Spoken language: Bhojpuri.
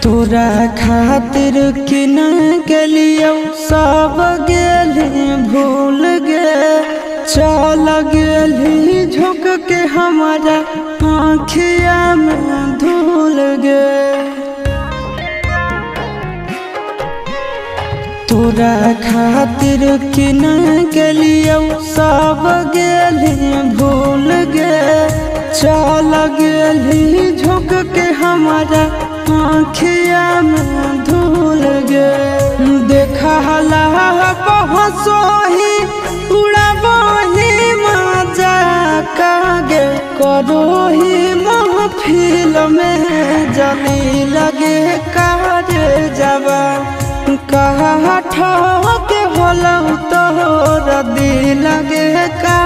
तोरा खातिर किन गेलियो सब गेली भूल गे। चल गेली झुक के हमारा आँखिया में धूल गे। तोरा खातिर किन गेलियो सब गेली भूल गे। चल गेली झुक के हमारा आँखिया में धूल गे। देखा पहुँचोही उड़ाबही मजा कागे करोही महफिल में जली लगे कारे जवा। कहा ठोके होलौ तोहर दिल लगे का